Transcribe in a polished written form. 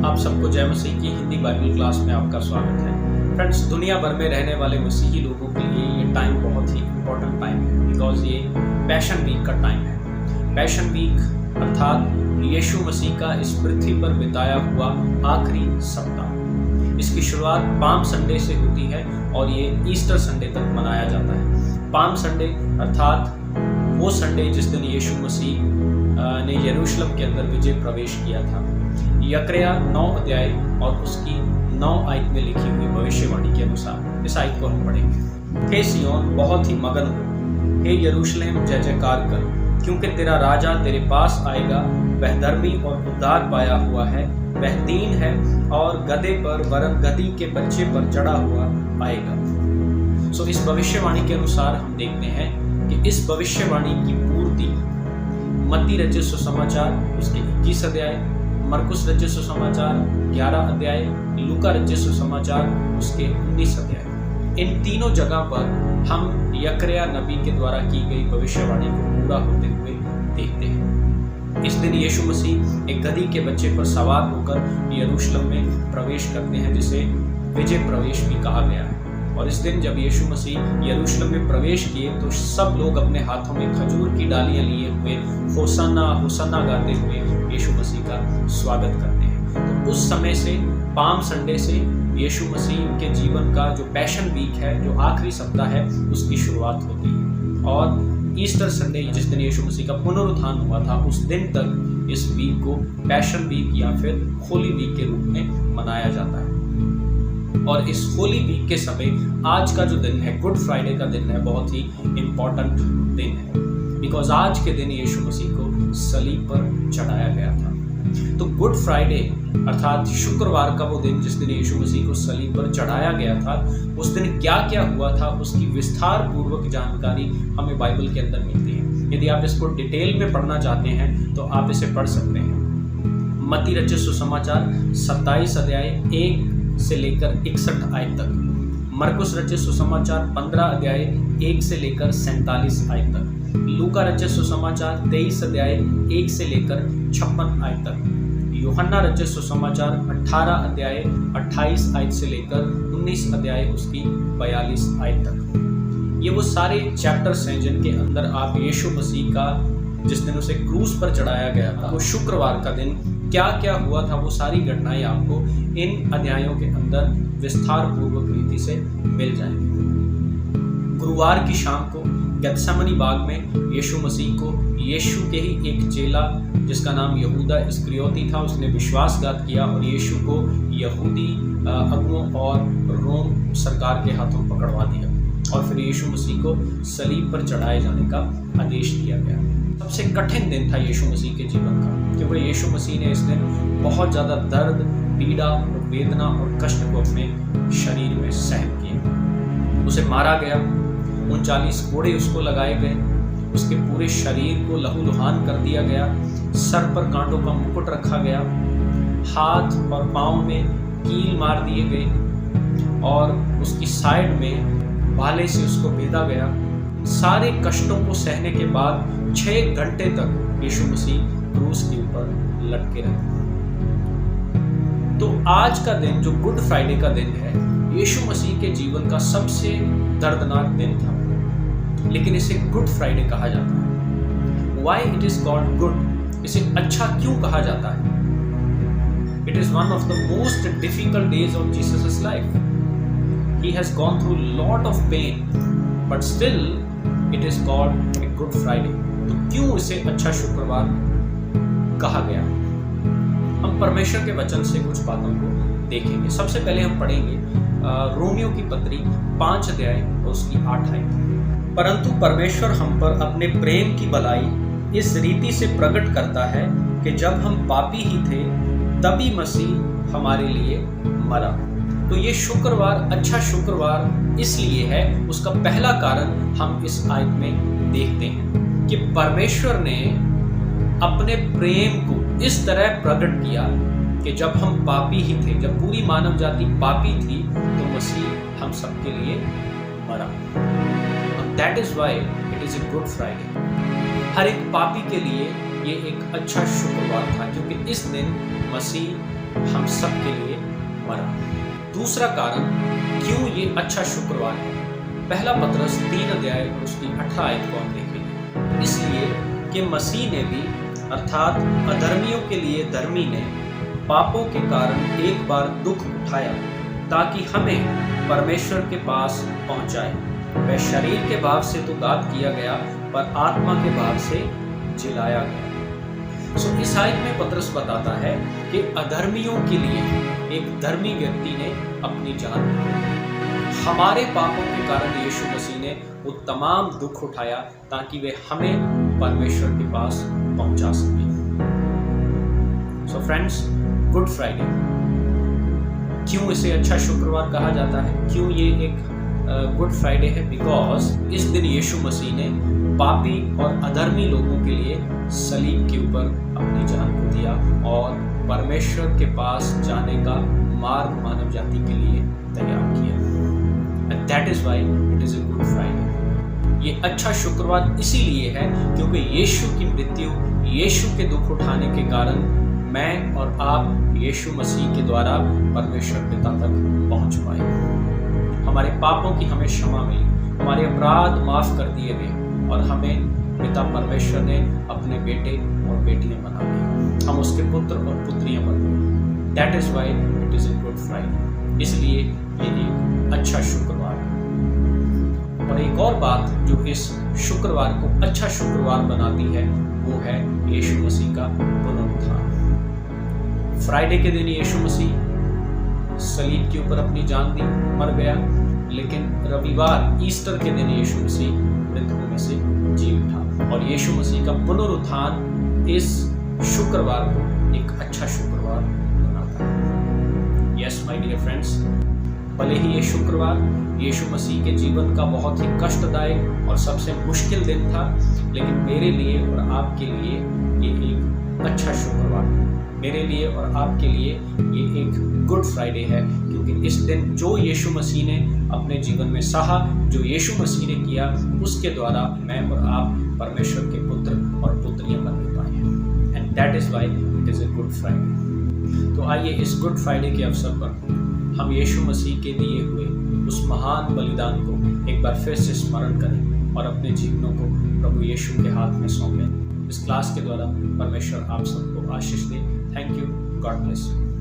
आप सबको जय मसीह की हिंदी बाइबल क्लास में आपका स्वागत है। फ्रेंड्स, दुनिया भर में रहने वाले मसीही लोगों के लिए ये टाइम बहुत ही इम्पोर्टेंट टाइम है, बिकॉज ये पैशन वीक का टाइम है। पैशन वीक अर्थात यीशु मसीह का इस पृथ्वी पर बिताया हुआ आखिरी सप्ताह। इसकी शुरुआत पाम संडे से होती है और ये ईस्टर संडे तक मनाया जाता है। पाम संडे अर्थात वो संडे जिस दिन यीशु मसीह ने यरूशलेम के अंदर विजय प्रवेश किया था। यकरया 9 अध्याय और उसकी 9 आयत में लिखी हुई भविष्यवाणी के अनुसार इस आयत को हम पढ़ेंगे। हे सिय्योन, बहुत ही मगन हो, हे यरूशलेम जय जयकार कर, क्योंकि तेरा राजा तेरे पास आएगा। वह धर्मी और उद्धार पाया हुआ है, वह दीन है और गधे पर वरन गधी के बच्चे पर चढ़ा हुआ आएगा। सो इस भविष्यवाणी के अनुसार हम देखते हैं कि इस भविष्यवाणी की पूर्ति मत्ती रचित सुसमाचार उसके 21 अध्याय, मरकुस रचित सुसमाचार 11 अध्याय, लूका रचित सुसमाचार उसके 19 अध्याय, इन तीनों जगह पर हम यकरया नबी के द्वारा की गई भविष्यवाणी को पूरा होते हुए देखते हैं। इस दिन यीशु मसीह एक गधी के बच्चे पर सवार होकर यरूशलेम में प्रवेश करते हैं, जिसे विजय प्रवेश भी कहा गया है। और इस दिन जब यीशु मसीह यरूशलेम में प्रवेश किए तो सब लोग अपने हाथों में खजूर की डालियां लिए हुए होसन्ना होसन्ना गाते हुए यीशु मसीह का स्वागत करते हैं। तो उस समय से पाम संडे से यीशु मसीह के जीवन का जो पैशन वीक है, जो आखिरी सप्ताह है, उसकी शुरुआत होती है। और ईस्टर संडे जिस दिन यीशु मसीह का पुनरुत्थान हुआ था, उस दिन तक इस वीक को पैशन वीक या फिर होली वीक के रूप में मनाया जाता है। और इस होली वीक के समय आज का जो दिन है, गुड फ्राइडे का दिन है, बहुत ही इम्पोर्टेंट दिन है, बिकॉज आज के दिन यीशु मसीह को सलीब पर चढ़ाया गया था। तो गुड फ्राइडे अर्थात शुक्रवार का वो दिन जिस दिन यीशु मसीह को सलीब पर चढ़ाया गया था, उस दिन क्या क्या हुआ था उसकी विस्तार पूर्वक जानकारी हमें बाइबल के अंदर मिलती है। यदि आप इसको डिटेल में पढ़ना चाहते हैं तो आप इसे पढ़ सकते हैं। मत्ती रचित सुसमाचार 27 अध्याय 1 से लेकर 61 आयत तक, मरकुस रचित सुसमाचार 15 अध्याय 1 से लेकर 47 आयत तक, लूका रचित सुसमाचार 23 अध्याय 1 से लेकर 56 आयत तक, यूहन्ना रचित सुसमाचार 18 अध्याय 28 आयत से लेकर 19 अध्याय उसकी 42 आयत तक। ये वो सारे चैप्टर्स हैं जिनके अंदर आप यीशु मसीह का जिस दिन उसे क्रूस पर चढ़ाया गया था, वो शुक्रवार का दिन क्या क्या हुआ था, वो सारी घटनाएं आपको इन अध्यायों के अंदर विस्तार पूर्वक रीति से मिल जाएंगी। गुरुवार की शाम को गेत्सेमनी बाग में यीशु मसीह को यीशु के ही एक चेला जिसका नाम यहूदा इस्करियोती था, उसने विश्वासघात किया और यीशु को यहूदी अगुओं और रोम सरकार के हाथों पकड़वा दिया और फिर यीशु मसीह को सलीब पर चढ़ाए जाने का आदेश दिया गया। सबसे कठिन दिन था यीशु मसीह के जीवन का, क्योंकि यीशु मसीह ने इस दिन बहुत ज़्यादा दर्द, पीड़ा और वेदना और कष्ट को अपने शरीर में सहन किया। उसे मारा गया, 39 कोड़े उसको लगाए गए, उसके पूरे शरीर को लहूलुहान कर दिया गया, सर पर कांटों का मुकुट रखा गया, हाथ और पाँव में कील मार दिए गए और उसकी साइड में भाले से उसको बेधा गया। सारे कष्टों को सहने के बाद 6 घंटे तक यीशु मसीह क्रूस के ऊपर लटके रहे। तो आज का दिन जो गुड फ्राइडे का दिन है, यीशु मसीह के जीवन का सबसे दर्दनाक दिन था, लेकिन इसे गुड फ्राइडे कहा जाता है। Why it is called good? इसे अच्छा क्यों कहा जाता है? It is one of the most difficult days of Jesus' life. He has gone through lot of pain, but still it is called a Good Friday. तो क्यों इसे अच्छा शुक्रवार कहा गया? हम परमेश्वर के वचन से कुछ बातों को देखेंगे। सबसे पहले हम पढ़ेंगे रोमियो की पत्री 5 अध्याय और उसकी 8 आयत। परंतु परमेश्वर हम पर अपने प्रेम की भलाई इस रीति से प्रकट करता है कि जब हम पापी ही थे तभी मसीह हमारे लिए मरा। तो ये शुक्रवार अच्छा शुक्रवार इसलिए है, उसका पहला कारण हम इस आयत में देखते हैं कि परमेश्वर ने अपने प्रेम को इस तरह प्रकट किया कि जब हम पापी ही थे, जब पूरी मानव जाति पापी थी, तो मसीह हम सबके लिए मरा। That is why it is a Good Friday. हर एक पापी के लिए ये एक अच्छा शुक्रवार था, क्योंकि इस दिन मसीह हम सब के लिए मरा। दूसरा कारण क्यों ये अच्छा शुक्रवार है, पहला पतरस 3 अध्याय और उसकी 18 आयत को हम देखेंगे। इसलिए कि मसीह ने भी अर्थात अधर्मियों के लिए धर्मी ने पापों के कारण एक बार दुख उठाया ताकि हमें परमेश्वर के पास पहुंचाए। वह शरीर के भाव से तो दाद किया गया पर आत्मा के भाव से जिलाया गया। इस आयत में पतरस बताता है कि अधर्मियों के लिए एक धर्मी व्यक्ति ने अपनी जान दी। हमारे पापों के कारण यीशु मसीह ने वो तमाम दुख उठाया ताकि वे हमें परमेश्वर के पास पहुंचा सके। सो फ्रेंड्स, गुड फ्राइडे क्यों इसे अच्छा शुक्रवार कहा जाता है, क्यों ये एक गुड फ्राइडे है? बिकॉज इस दिन यीशु मसीह ने पापी और अधर्मी लोगों के लिए सलीब के ऊपर अपनी जान को दिया और परमेश्वर के पास जाने का मार्ग मानव जाति के लिए तैयार किया। And that is why it is a good Friday. ये अच्छा शुक्रवार इसीलिए है क्योंकि यीशु की मृत्यु, यीशु के दुख उठाने के कारण मैं और आप यीशु मसीह के द्वारा परमेश्वर पिता तक पहुंच पाए। हमारे पापों की हमें क्षमा मिली, हमारे अपराध माफ कर दिए गए और हमें पिता परमेश्वर ने अपने बेटे और बेटियां बना दिए। हम उसके पुत्र और पुत्रियां बन गए। That is why it is a good Friday. इसलिए ये एक अच्छा शुक्रवार है। और एक और बात जो इस शुक्रवार को अच्छा शुक्रवार बनाती है वो है यीशु मसीह का पुनरुत्थान। फ्राइडे के दिन यीशु मसीह सलीब के ऊपर अपनी जान दी, मर गया, लेकिन रविवार ईस्टर के दिन यीशु मसीह मृतकों में से जी उठा और यीशु मसीह का पुनरुत्थान इस शुक्रवार को एक अच्छा शुक्रवार बनाता है। यस माय डियर फ्रेंड्स, भले ही ये शुक्रवार यीशु मसीह के जीवन का बहुत ही कष्टदायक और सबसे मुश्किल दिन था, लेकिन मेरे लिए और आपके लिए ये एक अच्छा शुक्रवार है। मेरे लिए और आपके लिए ये एक गुड फ्राइडे है क्योंकि इस दिन जो यीशु मसीह ने अपने जीवन में सहा, जो यीशु मसीह ने किया, उसके द्वारा मैं और आप परमेश्वर के पुत्र और पुत्रियां बनने पाए हैं। And that is why it is a good Friday. तो आइए इस गुड फ्राइडे के अवसर पर हम यीशु मसीह के दिए हुए उस महान बलिदान को एक बार फिर से स्मरण करें और अपने जीवनों को प्रभु यीशु के हाथ में सौंपें। इस क्लास के द्वारा परमेश्वर आप सबको आशीष दे। Thank you. God bless you.